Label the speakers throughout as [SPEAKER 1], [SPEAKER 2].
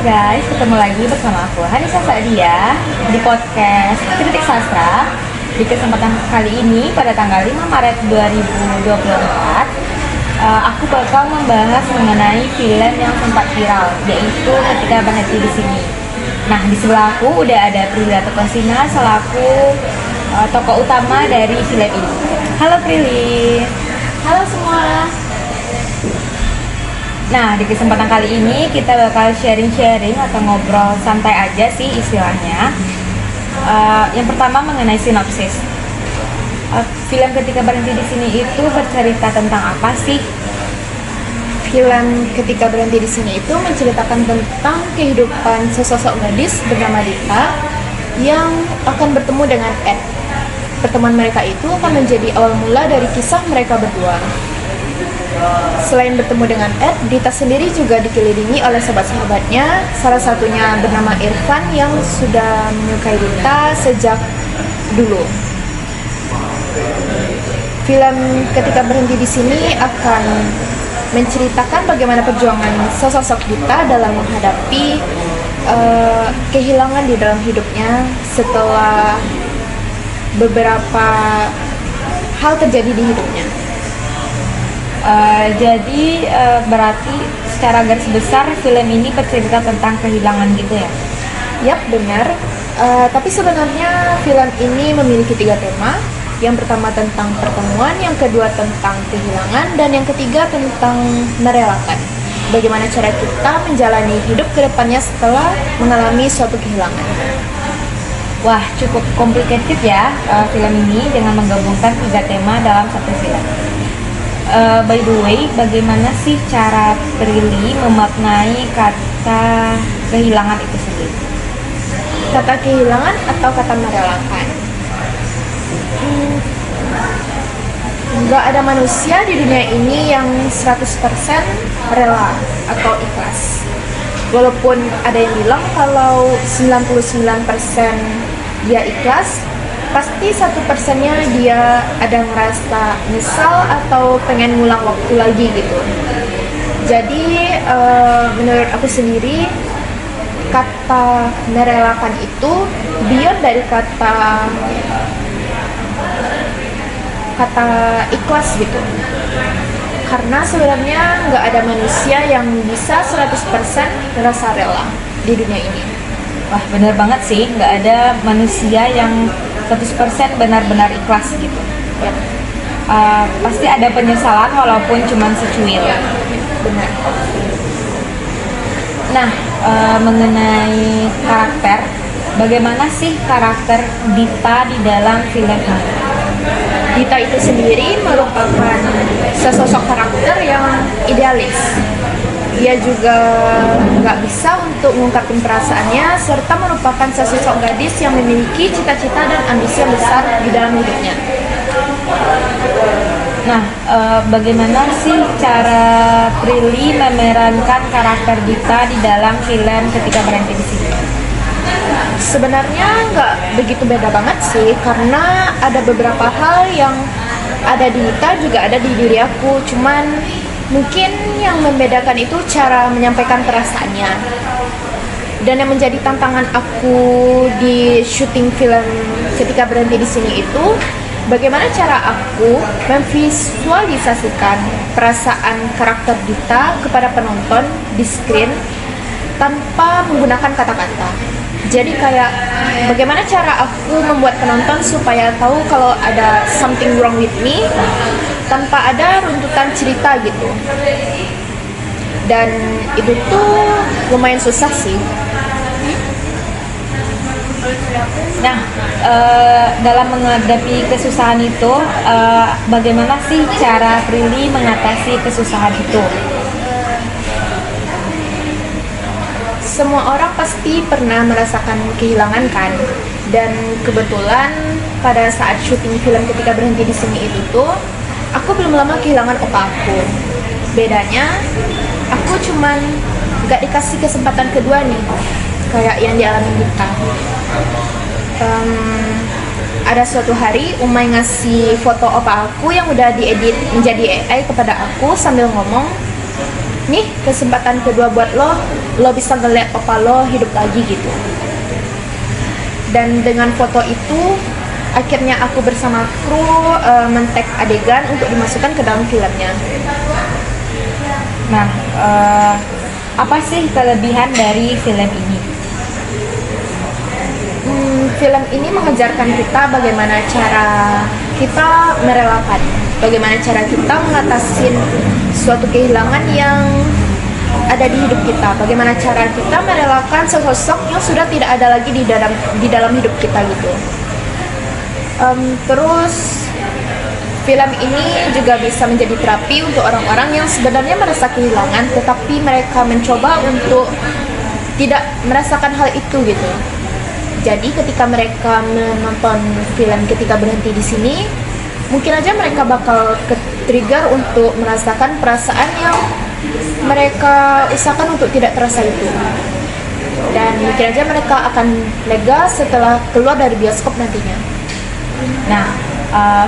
[SPEAKER 1] guys, ketemu lagi bersama aku Hanisa Saadia di podcast Kritik Sastra. Di kesempatan kali ini pada tanggal 5 Maret 2024, aku bakal membahas mengenai film yang sempat viral, yaitu Ketika Berhenti di Sini. Nah, di sebelah aku udah ada Prilly Latukonsina selaku tokoh utama dari film ini. Halo Prilly.
[SPEAKER 2] Halo semua.
[SPEAKER 1] Nah, di kesempatan kali ini kita bakal sharing-sharing atau ngobrol santai aja sih istilahnya. Yang pertama mengenai sinopsis. Film Ketika Berhenti di Sini itu bercerita tentang apa sih?
[SPEAKER 2] Film Ketika Berhenti di Sini itu menceritakan tentang kehidupan sesosok gadis bernama Dita yang akan bertemu dengan Ed. Pertemuan mereka itu akan menjadi awal mula dari kisah mereka berdua. Selain bertemu dengan Ed, Dita sendiri juga dikelilingi oleh sahabat-sahabatnya, salah satunya bernama Irfan yang sudah menyukai Dita sejak dulu. Film Ketika Berhenti di Sini akan menceritakan bagaimana perjuangan sosok Dita dalam menghadapi kehilangan di dalam hidupnya setelah beberapa hal terjadi di hidupnya.
[SPEAKER 1] Jadi berarti secara garis besar film ini bercerita tentang kehilangan gitu ya?
[SPEAKER 2] Yap, benar. Tapi sebenarnya film ini memiliki 3 tema. Yang pertama tentang pertemuan, yang kedua tentang kehilangan, dan yang ketiga tentang merelakan. Bagaimana cara kita menjalani hidup ke depannya setelah mengalami suatu kehilangan.
[SPEAKER 1] Wah, cukup complicated ya film ini dengan menggabungkan 3 tema dalam satu film. By the way, bagaimana sih cara Prilly memaknai kata kehilangan itu sendiri?
[SPEAKER 2] Kata kehilangan atau kata merelakan? Nggak ada manusia di dunia ini yang 100% rela atau ikhlas. Walaupun ada yang bilang kalau 99% dia ikhlas, pasti 1%-nya dia ada ngerasa nyesal atau pengen ngulang waktu lagi gitu. Jadi menurut aku sendiri kata merelakan itu biar dari kata ikhlas gitu. Karena sebenarnya nggak ada manusia yang bisa 100% merasa rela di dunia ini.
[SPEAKER 1] Wah, bener banget sih, nggak ada manusia yang 100% benar-benar ikhlas gitu.
[SPEAKER 2] Ya.
[SPEAKER 1] Pasti ada penyesalan walaupun cuma secuil.
[SPEAKER 2] Benar.
[SPEAKER 1] Nah, mengenai karakter, bagaimana sih karakter Dita di dalam film ini?
[SPEAKER 2] Dita itu sendiri merupakan sesosok karakter yang idealis. Dia juga nggak bisa untuk mengungkapkan perasaannya, serta merupakan sesosok gadis yang memiliki cita-cita dan ambisi yang besar di dalam hidupnya.
[SPEAKER 1] Nah, bagaimana sih cara Prilly memerankan karakter Dita di dalam film Ketika Berhenti di Sini?
[SPEAKER 2] Sebenarnya nggak begitu beda banget sih, karena ada beberapa hal yang ada di Dita juga ada di diri aku. Cuman mungkin yang membedakan itu cara menyampaikan perasaannya. Dan yang menjadi tantangan aku di syuting film Ketika Berhenti di Sini itu bagaimana cara aku memvisualisasikan perasaan karakter Dita kepada penonton di screen tanpa menggunakan kata-kata. Jadi kayak bagaimana cara aku membuat penonton supaya tahu kalau ada something wrong with me tanpa ada runtutan cerita gitu. Dan itu tuh lumayan susah sih.
[SPEAKER 1] Nah, dalam menghadapi kesusahan itu, bagaimana sih cara Prilly mengatasi kesusahan itu?
[SPEAKER 2] Semua orang pasti pernah merasakan kehilangan kan. Dan kebetulan pada saat syuting film Ketika Berhenti di Sini itu tuh aku belum lama kehilangan opa aku. Bedanya aku cuman gak dikasih kesempatan kedua nih, kayak yang dialami Dita. Ada suatu hari Umay ngasih foto opa aku yang udah diedit menjadi AI kepada aku sambil ngomong, nih kesempatan kedua buat lo bisa ngeliat papa lo hidup lagi gitu. Dan dengan foto itu akhirnya aku bersama kru men-tag adegan untuk dimasukkan ke dalam filmnya.
[SPEAKER 1] Nah, apa sih kelebihan dari film ini?
[SPEAKER 2] Film ini mengajarkan kita bagaimana cara kita merelakan, bagaimana cara kita mengatasi suatu kehilangan yang ada di hidup kita, bagaimana cara kita merelakan sosok yang sudah tidak ada lagi di dalam hidup kita gitu. Terus film ini juga bisa menjadi terapi untuk orang-orang yang sebenarnya merasa kehilangan, tetapi mereka mencoba untuk tidak merasakan hal itu gitu. Jadi ketika mereka menonton film Ketika Berhenti di Sini, mungkin aja mereka bakal ke-trigger untuk merasakan perasaan yang mereka usahakan untuk tidak terasa itu. Dan mungkin aja mereka akan lega setelah keluar dari bioskop nantinya.
[SPEAKER 1] Nah,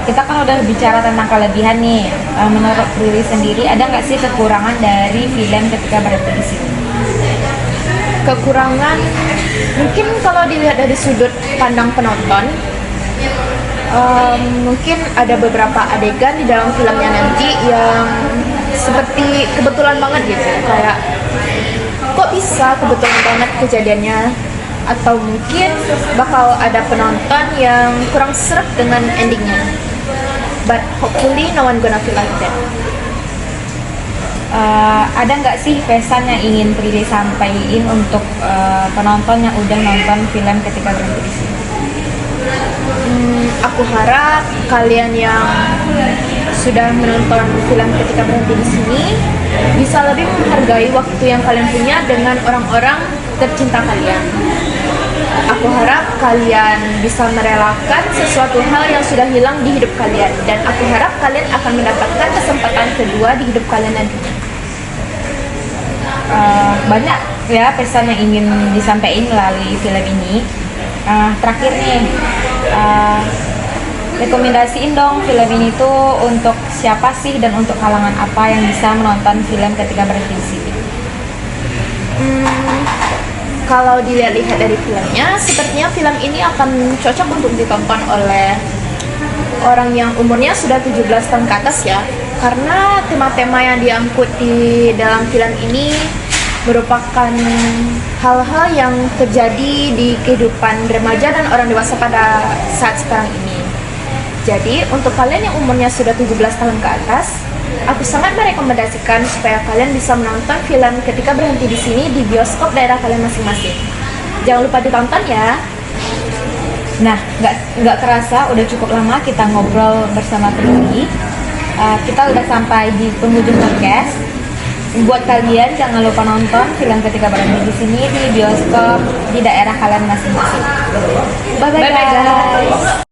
[SPEAKER 1] kita kan udah bicara tentang kelebihan nih. Menurut Prilly sendiri, ada nggak sih kekurangan dari film Ketika Berhenti di Sini?
[SPEAKER 2] Kekurangan mungkin kalau dilihat dari sudut pandang penonton, mungkin ada beberapa adegan di dalam filmnya nanti yang seperti kebetulan banget gitu, kayak kok bisa kebetulan banget kejadiannya, atau mungkin bakal ada penonton yang kurang seret dengan endingnya. But hopefully no one gonna feel like that.
[SPEAKER 1] Ada nggak sih pesan yang ingin Prilly sampaikan untuk penonton yang udah nonton film Ketika Berhenti di Sini?
[SPEAKER 2] Aku harap kalian yang sudah menonton film Ketika Berhenti di Sini bisa lebih menghargai waktu yang kalian punya dengan orang-orang tercinta kalian. Aku harap kalian bisa merelakan sesuatu hal yang sudah hilang di hidup kalian, dan aku harap kalian akan mendapatkan kesempatan kedua di hidup kalian nantinya.
[SPEAKER 1] Banyak ya pesan yang ingin disampaikan melalui film ini. Terakhir nih, rekomendasiin dong film ini tuh untuk siapa sih dan untuk kalangan apa yang bisa menonton film Ketika Berhenti di Sini?
[SPEAKER 2] Kalau dilihat-lihat dari filmnya, sepertinya film ini akan cocok untuk ditonton oleh orang yang umurnya sudah 17 tahun ke atas ya, karena tema-tema yang diangkut di dalam film ini merupakan hal-hal yang terjadi di kehidupan remaja dan orang dewasa pada saat sekarang ini. Jadi untuk kalian yang umurnya sudah 17 tahun ke atas, aku sangat merekomendasikan supaya kalian bisa menonton film Ketika Berhenti di Sini di bioskop daerah kalian masing-masing. Jangan lupa ditonton ya.
[SPEAKER 1] Nah, nggak kerasa udah cukup lama kita ngobrol bersama Prilly. Kita udah sampai di penghujung podcast. Buat kalian jangan lupa nonton film Ketika Berhenti di Sini di bioskop di daerah kalian masing-masing. Bye bye guys.